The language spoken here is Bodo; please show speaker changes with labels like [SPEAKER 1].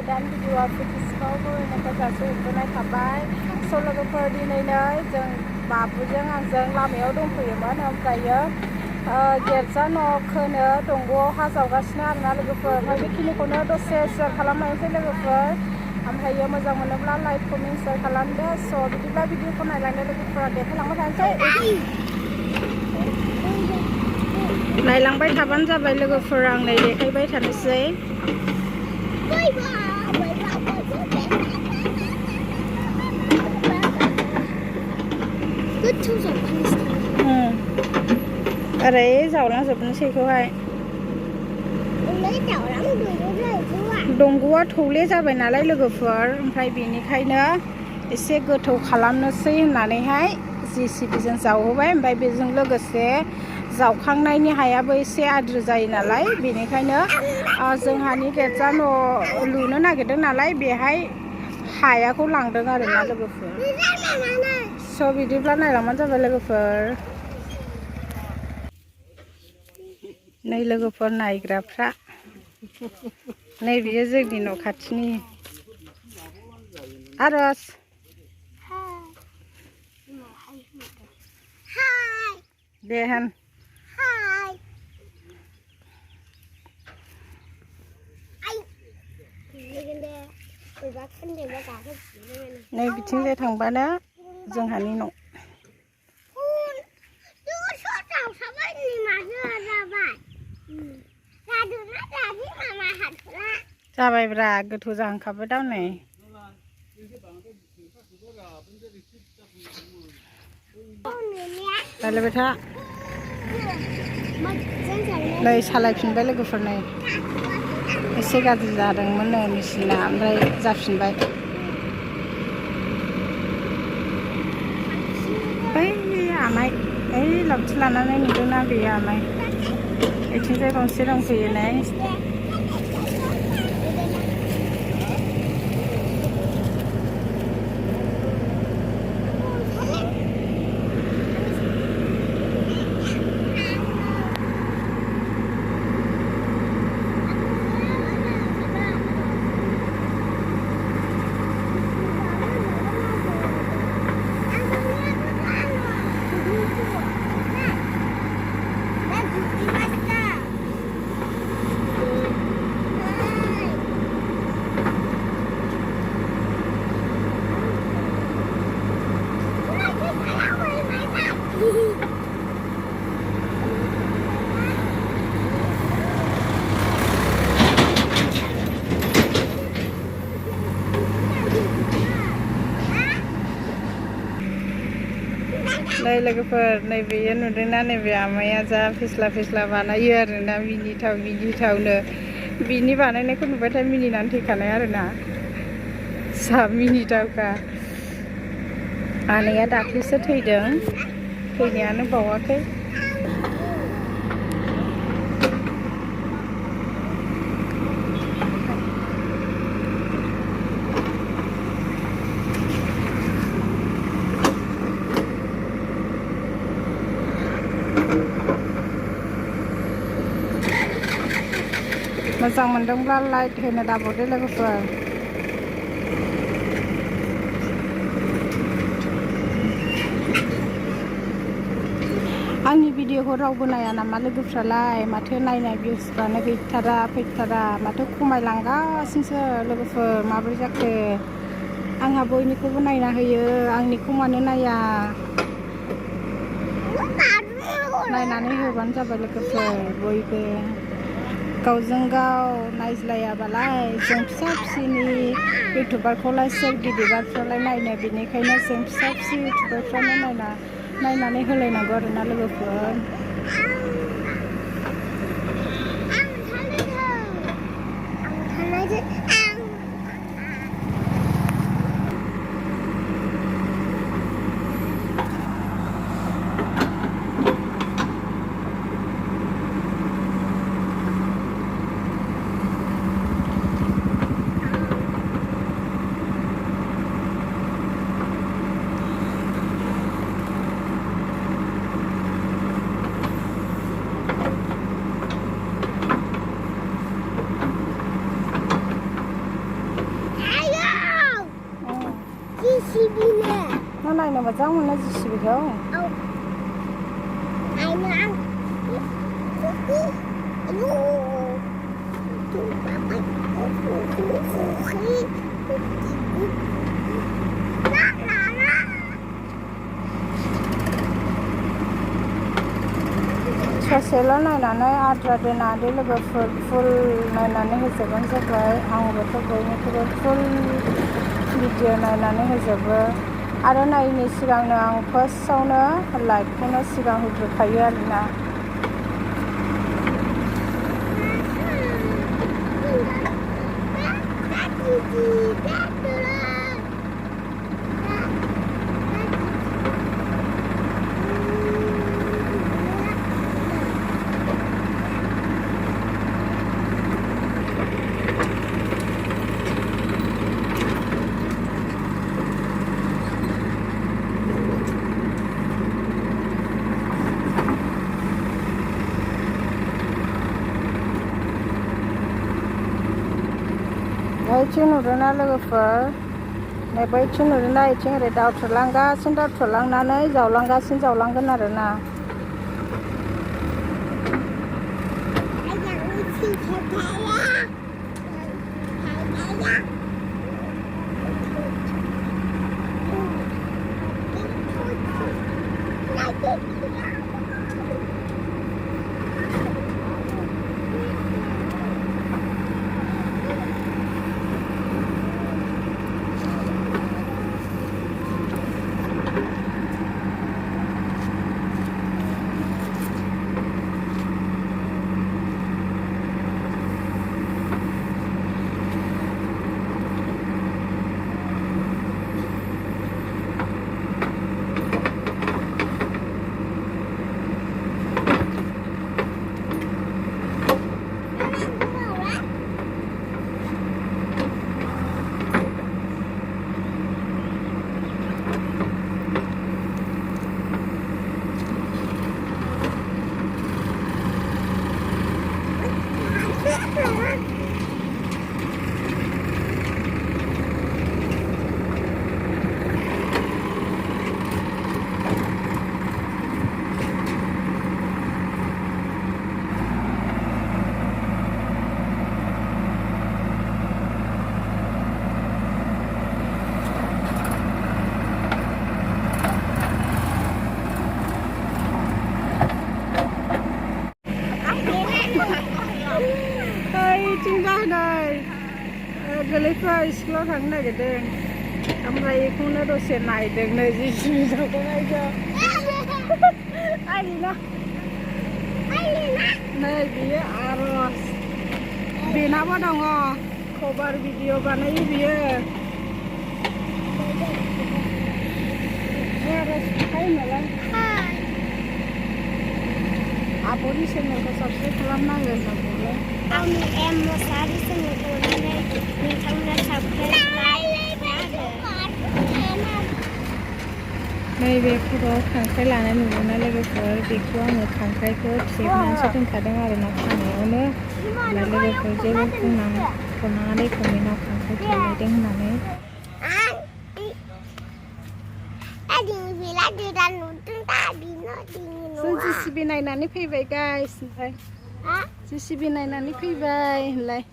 [SPEAKER 1] Dan video physical nakagasu untunai थाबाय स' लोगोफोर दिनैनो जों बाबुजों आंजों लामायाव दंफैयोमोन ओमफ्रायो गेरजा न'खौनो दंग'आव हा जावगासिनो आरोना लोगोफोर ओमफ्राय बेखिनिखौनो दसे शेयार खालामनायसै लोगोफोर ओमफ्रायो मोजां मोनोब्ला लाइक कमेन्ट शेयार खालामदो स' बिदिब्ला भिडिअखौ नायलांदो लोगोफोरा देखायलांबाय थानोसै नायलांबाय थाबानो जाबाय लोगोफोर आं नै देखायबाय थानोसै ओरै जावलांजोबनोसैखौहाय दंग'आ थौले जाबाय नालाय लोगोफोर ओमफ्राय बेनिखायनो एसे गोथौ खालामनोसै होननानैहाय JCBजों जावहोबाय ओमफ्राय बेजों लोगोसे जावखांनायनि हायाबो एसे आद्रि जायो नालाय बेनिखायनो जोंहानि गेरजा न' लुनो नागिरदों नालाय बेहाय हायाखौ लांदों आरोना लोगोफोर स' बिदिब्ला नायलांबानो जाबाय लोगोफोर नै लोगोफोर नायग्राफ्रा नै बियो जोंनि न' खाथिनि आरज दे होन नै बिथिंजाय थांबानो जोंहानि न' जाबायब्रा गोथौ जाहांखाबाय दा नै रायलायबाय था नै सालायफिनबाय लोगोफोर नै एसे गाज्रि जादोंमोननो मेचिना ओमफ्राय जाफिनबाय बै आमाइ ओइ लावथि लानानै नुदोंना गैया आमाइ बिथिंजाय गंसे दंफैयो नै नै लोगोफोर नैबेयो नुदोंना नैबे आमाइया जा फिस्ला फिस्ला बानायो आरोना मिनिथावनो बिनि बानायनायखौ नुबाथाय मिनिनानै थैखानाय आरोना जा मिनिथावखा आनैया दाख्लैसो थैदों थैनायानो बावाखै मोजां मोनदोंब्ला लाइक होनो दाबावदो लोगोफोर आंनि भिडिअखौ रावबो नाया नामा लोगोफ्रालाय माथो नायनाय भिउसफ्रानो गैथारा फैथारा माथो खमायलांगासिनोसो लोगोफोर माबोरै जाखो आंहा बयनिखौबो नायना होयो आंनिखौ मानो नाया नायनानै होबानो जाबाय लोगोफोर बयबो गावजों गाव नायज्लायाबालाय जों फिसा फिसिनि इउटुबारखौलाय सोर गिदिरफ्रालाय नायनो बेनिखायनो जों फिसा फिसि इउटुबारफ्रानो नायनानै होलायनांगौ आरोना लोगोफोर मोजां मोनो जिसिबिखौ ससेल' नायनानै आद्रा दोना दै लोगोफोर फुल नायनानै होजोबबानो जाबाय आंबोथ' बयनिख्रुइबो फुल भिडिअ नायनानै होजोबो आरो नायिनि सिगांनो आं फार्स्टआवनो लाइकखौनो सिगां होग्रोखायो आरोना बैथिं नुदोंना लोगोफोर नै बैथिं नुदोंना इथिं ओरै दावथ्रोदलांनानै जावलांगोन आरोना गोरलैफ्रा स्कुलाव थांनो नागिरदों ओमफ्राय बेखौनो दसे नायदों नै जिसिबिखौ नायदों आलिना नै बियो आरज बेनाबो दङ कभार भिडिअ बानायो बियो आरज थाखायो नालाय आब'नि चेनेलखौ साबस्क्राइब खालामनांगोन आब'नो
[SPEAKER 2] आंनि एम मोसाहारि चेनेलखौ नुनानै नोंथांमोना साबस्क्राइब
[SPEAKER 1] नैबे फट'आव खांख्राइ लानाय नुदोंना लोगोफोर बेखौ आङो खांख्राइखौ खेबनानैसो दोनखादों आरोना खानायावनो लोगोफोर जेबो बुंनाङा दै कमेन्टआव खांख्राइ खेबलायदों होननानै जों जिसिबि नायनानै फैबाय गाइस ओमफ्राय जिसिबि नायनानै फैबाय होनलाय